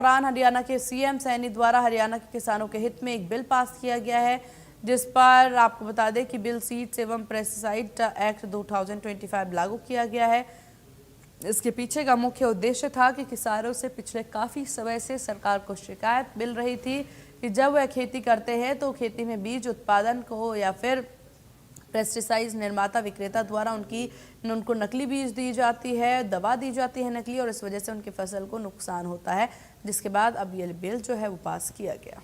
दौरान हरियाणा के सीएम सैनी द्वारा हरियाणा के किसानों के हित में एक बिल पास किया गया है, जिस पर आपको बता दें कि बिल सीड्स एवं पेस्टिसाइड एक्ट 2025 लागू किया गया है। इसके पीछे का मुख्य उद्देश्य था कि किसानों से पिछले काफ़ी समय से सरकार को शिकायत मिल रही थी कि जब वह खेती करते हैं तो खेती में बीज उत्पादन को या फिर पेस्टिसाइड निर्माता विक्रेता द्वारा उनको नकली बीज दी जाती है, दवा दी जाती है नकली, और इस वजह से उनकी फसल को नुकसान होता है, जिसके बाद अब ये बिल जो है वो पास किया गया।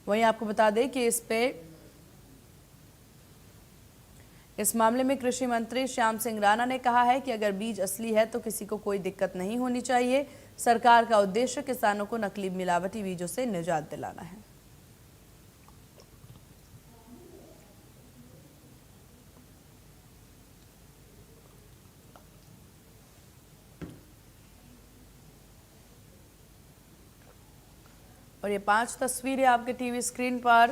वहीं आपको बता दें कि इस मामले में कृषि मंत्री श्याम सिंह राणा ने कहा है कि अगर बीज असली है तो किसी को कोई दिक्कत नहीं होनी चाहिए। सरकार का उद्देश्य किसानों को नकली मिलावटी बीजों से निजात दिलाना है। और ये 5 तस्वीरें आपके टीवी स्क्रीन पर,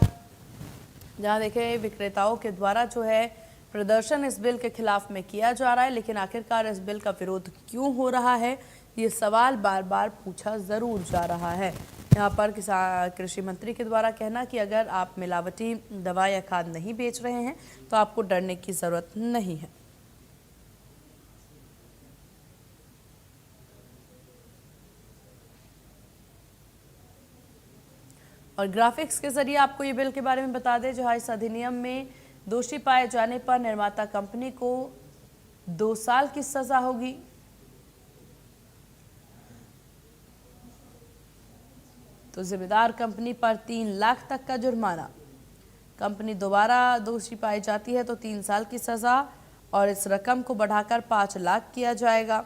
जहां देखें विक्रेताओं के द्वारा जो है प्रदर्शन इस बिल के खिलाफ में किया जा रहा है, लेकिन आखिरकार इस बिल का विरोध क्यों हो रहा है, ये सवाल बार बार पूछा जरूर जा रहा है। यहाँ पर कृषि मंत्री के द्वारा कहना कि अगर आप मिलावटी दवा या खाद नहीं बेच रहे हैं तो आपको डरने की जरूरत नहीं है। और ग्राफिक्स के जरिए आपको ये बिल के बारे में बता दें, जहां इस अधिनियम में दोषी पाए जाने पर निर्माता कंपनी को 2 साल की सजा होगी। तो जिम्मेदार कंपनी पर 3 लाख तक का जुर्माना। कंपनी दोबारा दोषी पाई जाती है तो 3 साल की सजा और इस रकम को बढ़ाकर 5 लाख किया जाएगा।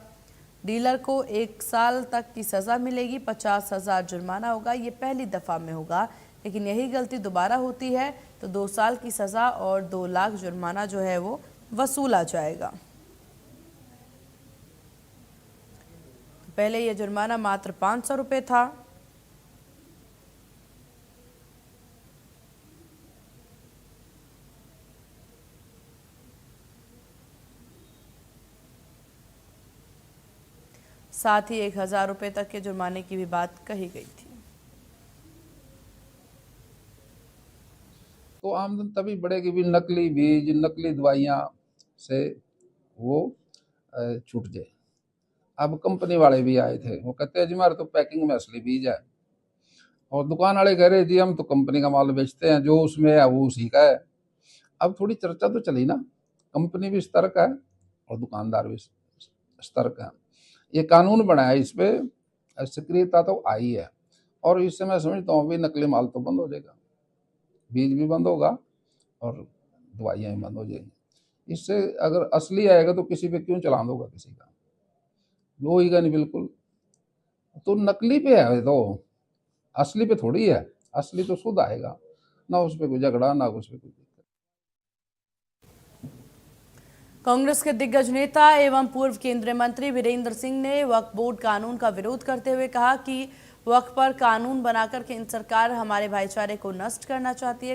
डीलर को 1 साल तक की सजा मिलेगी, 50,000 जुर्माना होगा। ये पहली दफा में होगा, लेकिन यही गलती दोबारा होती है तो 2 साल की सजा और 2 लाख जुर्माना जो है वो वसूला जाएगा। पहले यह जुर्माना मात्र 500 रुपये था। साथ ही 1,000 रुपये तक के जुर्माने की भी बात कही गई थी। तो आमदन तभी बढ़ेगी भी नकली बीज, नकली दवाइयाँ से वो छूट जाए। अब कंपनी वाले भी आए थे, वो कहते हैं जी हमारे तो पैकिंग में असली बीज है, और दुकान वाले कह रहे जी हम तो कंपनी का माल बेचते हैं, जो उसमें है वो उसी का है। अब थोड़ी चर्चा तो चली ना, कंपनी भी सतर्क है और दुकानदार भी सतर्क है। ये कानून बना है, इस पे सक्रियता तो आई है, और इससे मैं समझता हूँ भी नकली माल तो बंद हो जाएगा, बीज भी बंद होगा और दवाइयाँ भी बंद हो जाएंगी। इससे अगर असली आएगा तो किसी पे क्यों चलान होगा, किसी का वो होगा नहीं बिल्कुल। तो नकली पे है तो असली पे थोड़ी है, असली तो शुद्ध आएगा ना, उस पर कोई झगड़ा ना उस पर कोई। कांग्रेस के दिग्गज नेता एवं पूर्व केंद्रीय मंत्री वीरेंद्र सिंह ने वक्फ बोर्ड कानून का विरोध करते हुए कहा कि वक्फ पर कानून बनाकर केंद्र सरकार हमारे भाईचारे को नष्ट करना चाहती है।